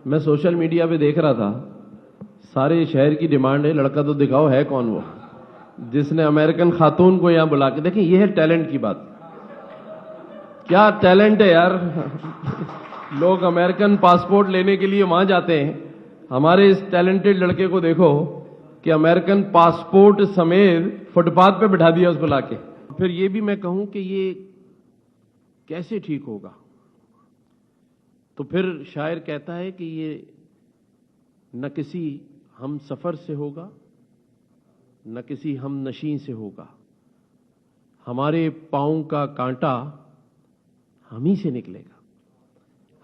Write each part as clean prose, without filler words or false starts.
मैं social media पे देख रहा था, सारे शहर की डिमांड है लड़का तो दिखाओ है कौन वो जिसने अमेरिकन खातून को यहां बुला के, देखें ये है टैलेंट की बात। क्या टैलेंट है यार। लोग अमेरिकन पासपोर्ट लेने के लिए वहां जाते हैं, हमारे इस टैलेंटेड लड़के को देखो कि अमेरिकन पासपोर्ट समेत फुटपाथ पे बिठा दिया उसको लाके। फिर ये भी मैं कहूं कि ये कैसे ठीक होगा, तो फिर शायर कहता है कि ये न किसी हम सफर से होगा न किसी हम नशीं से होगा, हमारे पांव का कांटा हम ही से निकलेगा।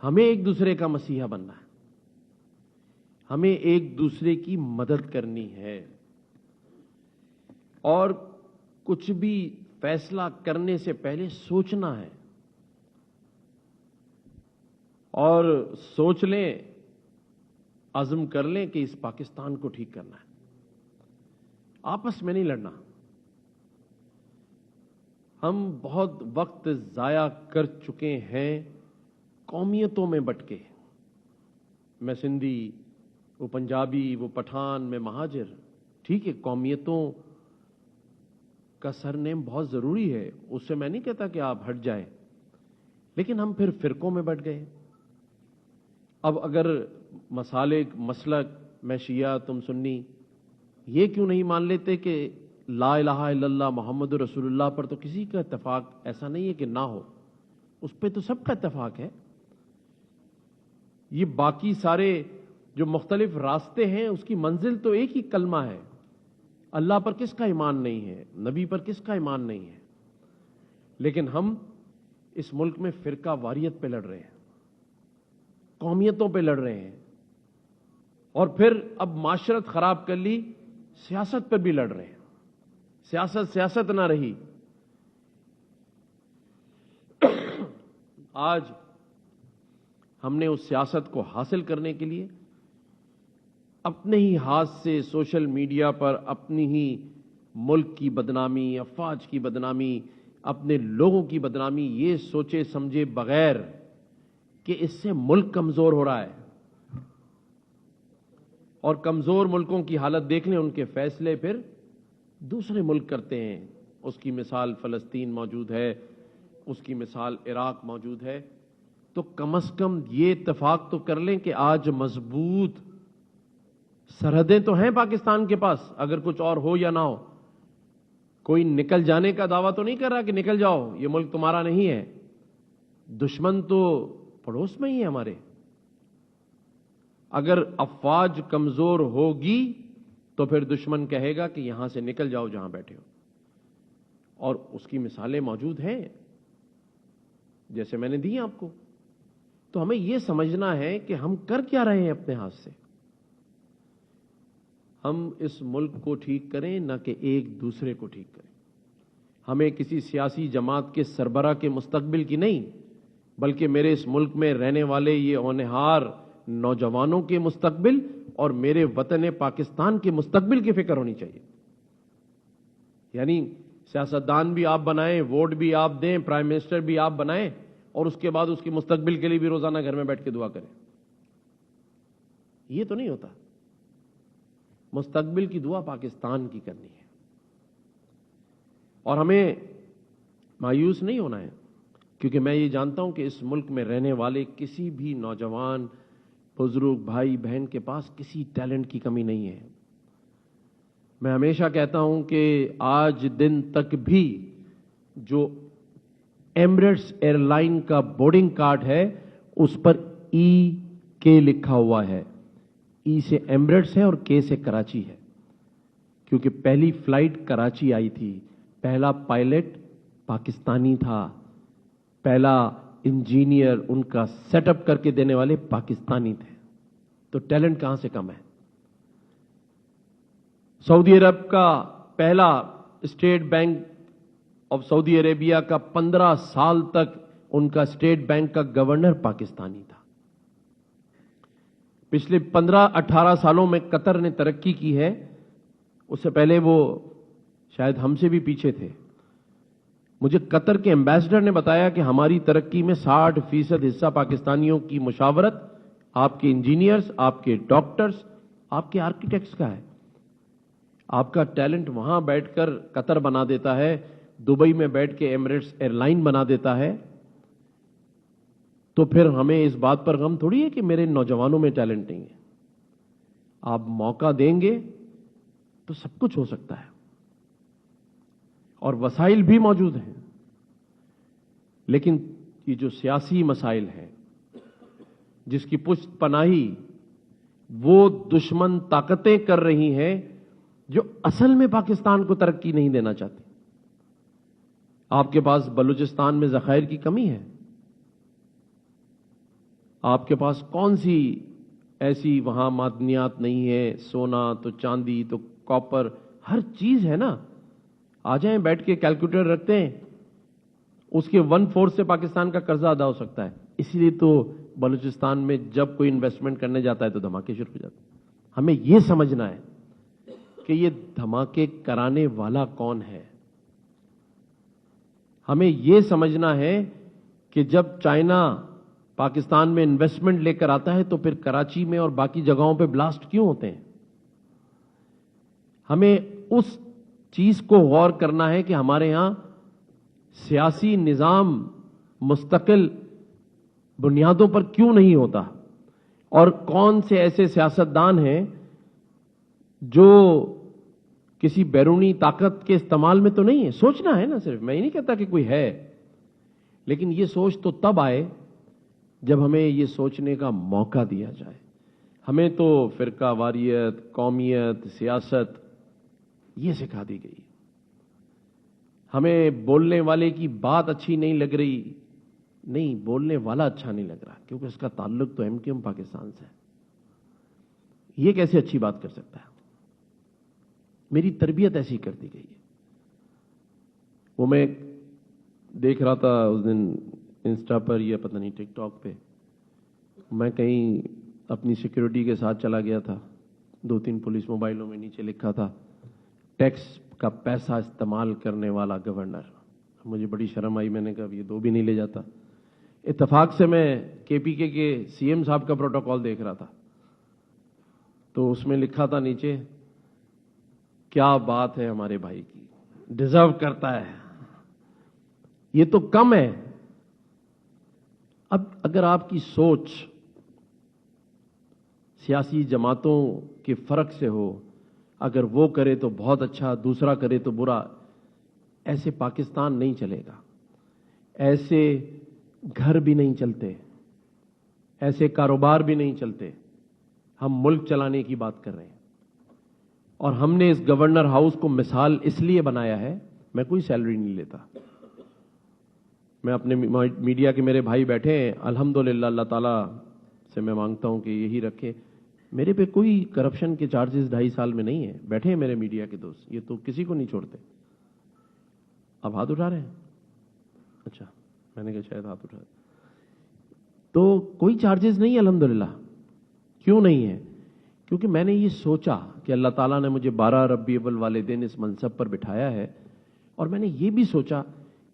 हमें एक दूसरे का मसीहा बनना है, हमें एक दूसरे की मदद करनी है, और कुछ भी फैसला करने से पहले सोचना है, और सोच लें, अज़्म कर लें कि इस पाकिस्तान को ठीक करना है। आपस में नहीं लड़ना। हम बहुत वक्त जाया कर चुके हैं कौमियतों में बटके, मैं सिंधी, वो पंजाबी, वो पठान, मैं महाजिर। ठीक है, कौमियतों का सरनेम बहुत जरूरी है, उससे मैं नहीं कहता कि आप हट जाएं, लेकिन हम फिर फिरकों में बट गए। अब अगर मसलक, मैं शिया तुम सुन्नी, ये क्यों नहीं मान लेते कि ला इलाहा इल्लल्लाह मोहम्मद रसूलुल्लाह पर तो किसी का इत्तेफाक ऐसा नहीं है कि ना हो, उस पर तो सबका इत्तेफाक है। ये बाकी सारे जो मुख्तलिफ रास्ते हैं उसकी मंजिल तो एक ही कलमा है। अल्लाह पर किसका ईमान नहीं है, नबी पर किसका ईमान नहीं है, लेकिन हम इस मुल्क में फिरका वारियत पे लड़ रहे हैं, कौमियतों पे लड़ रहे हैं, और फिर अब माशरत खराब कर ली, सियासत पर भी लड़ रहे हैं। सियासत ना रही। आज हमने उस सियासत को हासिल करने के लिए अपने ही हाथ से सोशल मीडिया पर अपनी ही मुल्क की बदनामी, अफवाज की बदनामी, अपने लोगों की बदनामी, ये सोचे समझे बगैर कि इससे मुल्क कमजोर हो रहा है, और कमजोर मुल्कों की हालत देख लें, उनके फैसले फिर दूसरे मुल्क करते हैं। उसकी मिसाल फलस्तीन मौजूद है, उसकी मिसाल इराक मौजूद है। तो कम से कम ये इत्तेफाक तो कर लें कि आज मजबूत सरहदें तो हैं पाकिस्तान के पास, अगर कुछ और हो या ना हो। कोई निकल जाने का दावा तो नहीं कर रहा कि निकल जाओ, ये मुल्क तुम्हारा नहीं है। दुश्मन तो पड़ोस में ही है हमारे। अगर अफवाज कमजोर होगी तो फिर दुश्मन कहेगा कि यहां से निकल जाओ जहां बैठे हो, और उसकी मिसालें मौजूद हैं जैसे मैंने दी आपको। तो हमें यह समझना है कि हम कर क्या रहे हैं अपने हाथ से। हम इस मुल्क को ठीक करें, न कि एक दूसरे को ठीक करें। हमें किसी सियासी जमात के सरबरा के मुस्तकबिल की नहीं, बल्कि मेरे इस मुल्क में रहने वाले ये होनहार नौजवानों के मुस्तकबिल और मेरे वतन पाकिस्तान के मुस्तकबिल की फिक्र होनी चाहिए। यानी सियासतदान भी आप बनाएं, वोट भी आप दें, प्राइम मिनिस्टर भी आप बनाएं, और उसके बाद उसकी मुस्तकबिल के लिए भी रोजाना घर में बैठ के दुआ करें। ये तो नहीं होता। मुस्तकबिल की दुआ पाकिस्तान की करनी है, और हमें मायूस नहीं होना है, क्योंकि मैं ये जानता हूं कि इस मुल्क में रहने वाले किसी भी नौजवान, बुजुर्ग, भाई बहन के पास किसी टैलेंट की कमी नहीं है। मैं हमेशा कहता हूं कि आज दिन तक भी जो एमिरेट्स एयरलाइन का बोर्डिंग कार्ड है उस पर के लिखा हुआ है। ई से एमिरेट्स है और के से कराची है, क्योंकि पहली फ्लाइट कराची आई थी, पहला पायलट पाकिस्तानी था, पहला इंजीनियर उनका सेटअप करके देने वाले पाकिस्तानी थे। तो टैलेंट कहां से कम है। सऊदी अरब का पहला state bank of Saudi Arabia का 15 साल तक उनका स्टेट बैंक का गवर्नर पाकिस्तानी था। पिछले 15-18 सालों में कतर ने तरक्की की है, उससे पहले वो शायद हमसे भी पीछे थे। मुझे कतर के एम्बेसडर ने बताया कि हमारी तरक्की में 60% हिस्सा पाकिस्तानियों की मुशावरत, आपके इंजीनियर्स, आपके डॉक्टर्स, आपके आर्किटेक्ट्स का है। आपका टैलेंट वहां बैठकर कतर बना देता है, दुबई में बैठ के एमिरेट्स एयरलाइन बना देता है। तो फिर हमें इस बात पर गम थोड़ी है कि मेरे नौजवानों में टैलेंट नहीं है। आप मौका देंगे तो सब कुछ हो सकता है, और वसाइल भी मौजूद हैं। लेकिन ये जो सियासी मसाइल हैं, जिसकी पुष्ट पनाही वो दुश्मन ताकतें कर रही हैं जो असल में पाकिस्तान को तरक्की नहीं देना चाहती। आपके पास बलूचिस्तान में ज़खायर की कमी है। आपके पास कौन सी ऐसी वहां मादनियात नहीं है? सोना तो चांदी तो कॉपर, हर चीज है ना। आ जाएं, बैठ के कैलकुलेटर रखते हैं, उसके 1/4 से पाकिस्तान का कर्जा अदा हो सकता है। इसीलिए तो बलूचिस्तान में जब कोई इन्वेस्टमेंट करने जाता है तो धमाके शुरू हो जाते हैं। हमें यह समझना है कि ये धमाके कराने वाला कौन है। हमें यह समझना है कि जब चाइना पाकिस्तान में इन्वेस्टमेंट लेकर आता है तो फिर कराची में और बाकी जगहों पे ब्लास्ट क्यों होते हैं। हमें उस चीज को गौर करना है कि हमारे यहां सियासी निजाम मुस्तकिल बुनियादों पर क्यों नहीं होता, और कौन से ऐसे सियासतदान हैं जो किसी बैरूनी ताकत के इस्तेमाल में तो नहीं है। सोचना है ना, सिर्फ मैं ये नहीं कहता कि कोई है, लेकिन ये सोच तो तब आए जब हमें ये सोचने का मौका दिया जाए। हमें तो फिरका वारियत, कौमियत, सियासत ये सिखा दी गई। हमें बोलने वाले की बात अच्छी नहीं लग रही, नहीं, बोलने वाला अच्छा नहीं लग रहा क्योंकि उसका ताल्लुक तो एमक्यूएम पाकिस्तान से है। ये कैसे अच्छी बात कर सकता है? मेरी तरबियत ऐसी कर दी गई है। वो मैं देख रहा था उस दिन इंस्टा पर या पता नहीं टिकटॉक पे, मैं कहीं अपनी सिक्योरिटी के साथ चला गया था, 2-3 पुलिस मोबाइलों में नीचे लिखा था टैक्स का पैसा इस्तेमाल करने वाला गवर्नर। मुझे बड़ी शर्म आई, मैंने कहा ये 2 भी नहीं ले जाता। इत्तेफाक से मैं केपीके के सीएम साहब का प्रोटोकॉल देख रहा था, तो उसमें लिखा था नीचे, क्या बात है हमारे भाई की, डिजर्व करता है। ये तो कम है। अब अगर आपकी सोच सियासी जमातों के फर्क से हो, अगर वो करे तो बहुत अच्छा, दूसरा करे तो बुरा, ऐसे पाकिस्तान नहीं चलेगा। ऐसे घर भी नहीं चलते, ऐसे कारोबार भी नहीं चलते। हम मुल्क चलाने की बात कर रहे हैं, और हमने इस गवर्नर हाउस को मिसाल इसलिए बनाया है, मैं कोई सैलरी नहीं लेता। मैं अपने मीडिया के मेरे भाई बैठे हैं, अल्हम्दुलिल्लाह अल्लाह ताला से मैं मांगता हूं कि यही रखे। मेरे पे कोई करप्शन के चार्जेस 2.5 साल में नहीं है। बैठे हैं मेरे मीडिया के दोस्त, ये तो किसी को नहीं छोड़ते। अब हाथ उठा रहे हैं? अच्छा, मैंने कहा शायद हाथ उठा। तो कोई चार्जेस नहीं है अल्हम्दुलिल्लाह। क्यों नहीं है? क्योंकि मैंने ये सोचा कि अल्लाह ताला ने मुझे 12 रबी अव्वल वाले दिन इस मनसब पर बिठाया है, और मैंने ये भी सोचा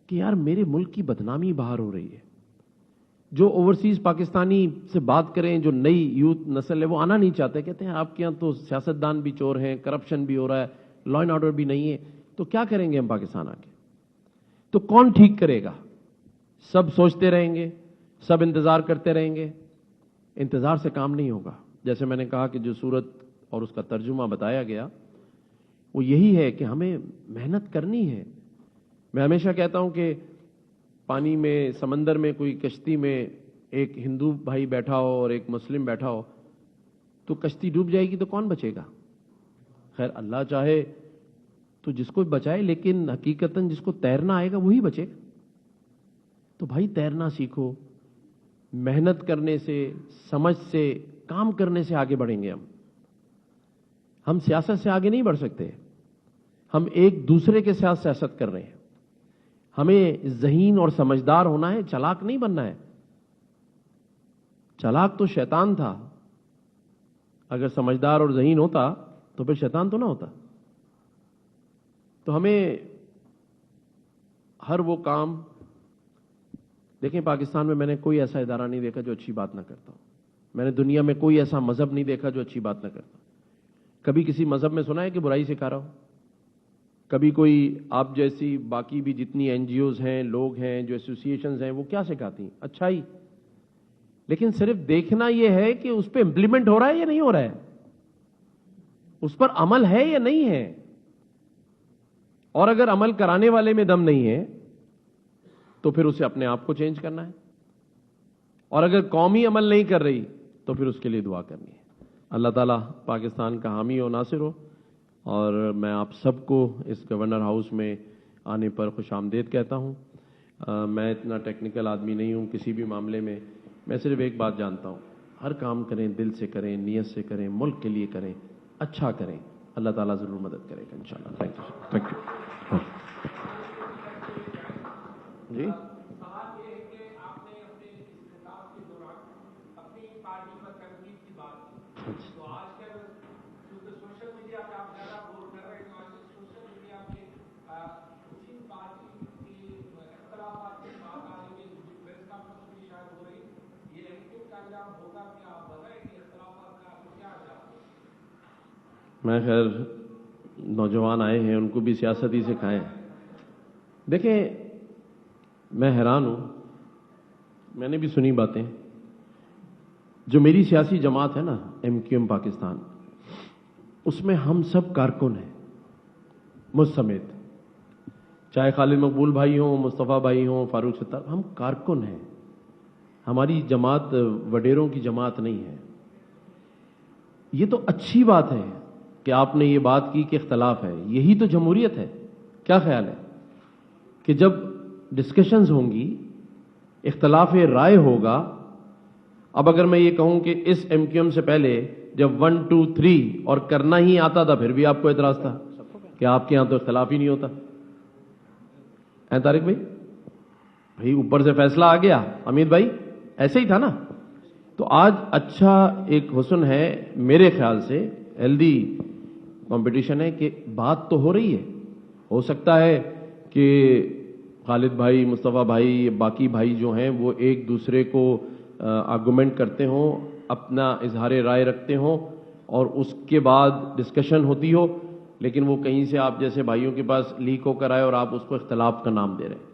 कि यार मेरे मुल्क की बदनामी बाहर हो रही है। जो ओवरसीज पाकिस्तानी से बात करें, जो नई यूथ नस्ल है, वो आना नहीं चाहते। कहते हैं आपके यहाँ तो सियासतदान भी चोर हैं, करप्शन भी हो रहा है, लॉ एंड ऑर्डर भी नहीं है, तो क्या करेंगे हम पाकिस्तान आके? तो कौन ठीक करेगा? सब सोचते रहेंगे, सब इंतजार करते रहेंगे। इंतजार से काम नहीं होगा। जैसे मैंने कहा कि जो सूरत और उसका तर्जुमा बताया गया वो यही है कि हमें मेहनत करनी है। मैं हमेशा कहता हूं कि पानी में, समंदर में कोई कश्ती में एक हिंदू भाई बैठा हो और एक मुस्लिम बैठा हो, तो कश्ती डूब जाएगी तो कौन बचेगा? खैर अल्लाह चाहे तो जिसको बचाए, लेकिन हकीकतन जिसको तैरना आएगा वही बचेगा। तो भाई तैरना सीखो। मेहनत करने से, समझ से, काम करने से आगे बढ़ेंगे हम सियासत से आगे नहीं बढ़ सकते। हम एक दूसरे के साथ सियासत कर रहे हैं। हमें ज़हीन और समझदार होना है, चालाक नहीं बनना है। चालाक तो शैतान था। अगर समझदार और ज़हीन होता तो फिर शैतान तो ना होता। तो हमें हर वो काम, देखें पाकिस्तान में मैंने कोई ऐसा इदारा नहीं देखा जो अच्छी बात ना करता हो। میں نے دنیا میں کوئی ایسا مذہب نہیں دیکھا جو اچھی بات نہ کرتا. کبھی کسی مذہب میں سنا ہے کہ برائی سکھا رہا ہو؟ کبھی کوئی آپ جیسی باقی بھی جتنی این جی اوز ہیں، لوگ ہیں، جو ایسوسیشنز ہیں، وہ کیا سکھاتی ہیں؟ اچھائی. لیکن صرف دیکھنا یہ ہے کہ اس پہ امپلیمنٹ ہو رہا ہے یا نہیں ہو رہا ہے، اس پر عمل ہے یا نہیں ہے. اور اگر عمل کرانے والے میں دم نہیں ہے تو پھر اسے اپنے آپ کو چینج کرنا ہے. اور اگر قوم ہی عمل نہیں کر رہی تو پھر اس کے لیے دعا کرنی ہے. اللہ تعالیٰ پاکستان کا حامی و ناصر ہو. اور میں آپ سب کو اس گورنر ہاؤس میں آنے پر خوش آمدید کہتا ہوں. میں اتنا ٹیکنیکل آدمی نہیں ہوں کسی بھی معاملے میں. میں صرف ایک بات جانتا ہوں، ہر کام کریں، دل سے کریں، نیت سے کریں، ملک کے لیے کریں، اچھا کریں. اللہ تعالیٰ ضرور مدد کرے گا انشاءاللہ. Thank you. جی میں خیر نوجوان آئے ہیں، ان کو بھی سیاست ہی سکھائیں. دیکھیں میں حیران ہوں، میں نے بھی سنی باتیں. جو میری سیاسی جماعت ہے نا ایم کیو ایم پاکستان، اس میں ہم سب کارکن ہیں، مجھ سمیت. چاہے خالد مقبول بھائی ہوں، مصطفیٰ بھائی ہوں، فاروق ستار، ہم کارکن ہیں. ہماری جماعت وڈیروں کی جماعت نہیں ہے. یہ تو اچھی بات ہے کہ آپ نے یہ بات کی کہ اختلاف ہے. یہی تو جمہوریت ہے. کیا خیال ہے کہ جب ڈسکشنز ہوں گی، اختلاف رائے ہوگا. اب اگر میں یہ کہوں کہ اس ایم کیو ایم سے پہلے جب 1 2 3 اور کرنا ہی آتا تھا پھر بھی آپ کو اعتراض تھا کہ آپ کے ہاں تو اختلاف ہی نہیں ہوتا. طارق بھائی اوپر سے فیصلہ آ گیا. امید بھائی ایسے ہی تھا نا. تو آج اچھا ایک حسن ہے میرے خیال سے، ہیلدی کمپٹیشن ہے کہ بات تو ہو رہی ہے. ہو سکتا ہے کہ خالد بھائی، مصطفیٰ بھائی، باقی بھائی جو ہیں وہ ایک دوسرے کو آرگومنٹ کرتے ہوں، اپنا اظہار رائے رکھتے ہوں اور اس کے بعد ڈسکشن ہوتی ہو، لیکن وہ کہیں سے آپ جیسے بھائیوں کے پاس لیک ہو کر آئے اور آپ اس کو اختلاف کا نام دے رہے ہیں.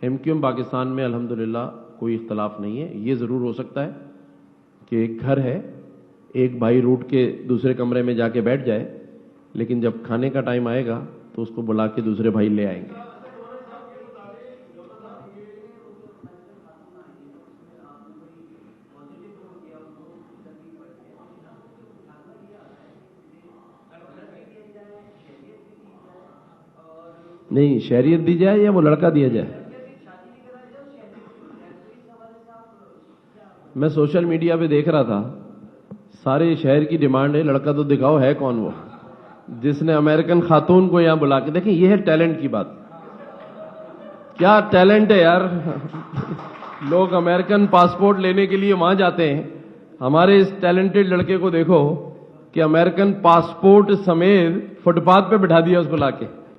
ایم کیو ایم پاکستان میں الحمدللہ کوئی اختلاف نہیں ہے. یہ ضرور ہو سکتا ہے کہ ایک گھر ہے، ایک بھائی روٹ کے دوسرے کمرے میں جا کے بیٹھ جائے، لیکن جب کھانے کا ٹائم آئے گا تو اس کو بلا کے دوسرے بھائی لے آئیں گے. نہیں شہریت دی جائے یا وہ لڑکا دیا جائے؟ میں سوشل میڈیا پہ دیکھ رہا تھا، سارے شہر کی ڈیمانڈ ہے لڑکا تو دکھاؤ ہے کون وہ جس نے امریکن خاتون کو یہاں بلا کے. دیکھیں یہ ہے ٹیلنٹ کی بات. کیا ٹیلنٹ ہے یار. لوگ امریکن پاسپورٹ لینے کے لیے وہاں جاتے ہیں. ہمارے اس ٹیلنٹڈ لڑکے کو دیکھو کہ امریکن پاسپورٹ سمیت فٹ پاتھ پہ بٹھا دیا اس کو لا کے.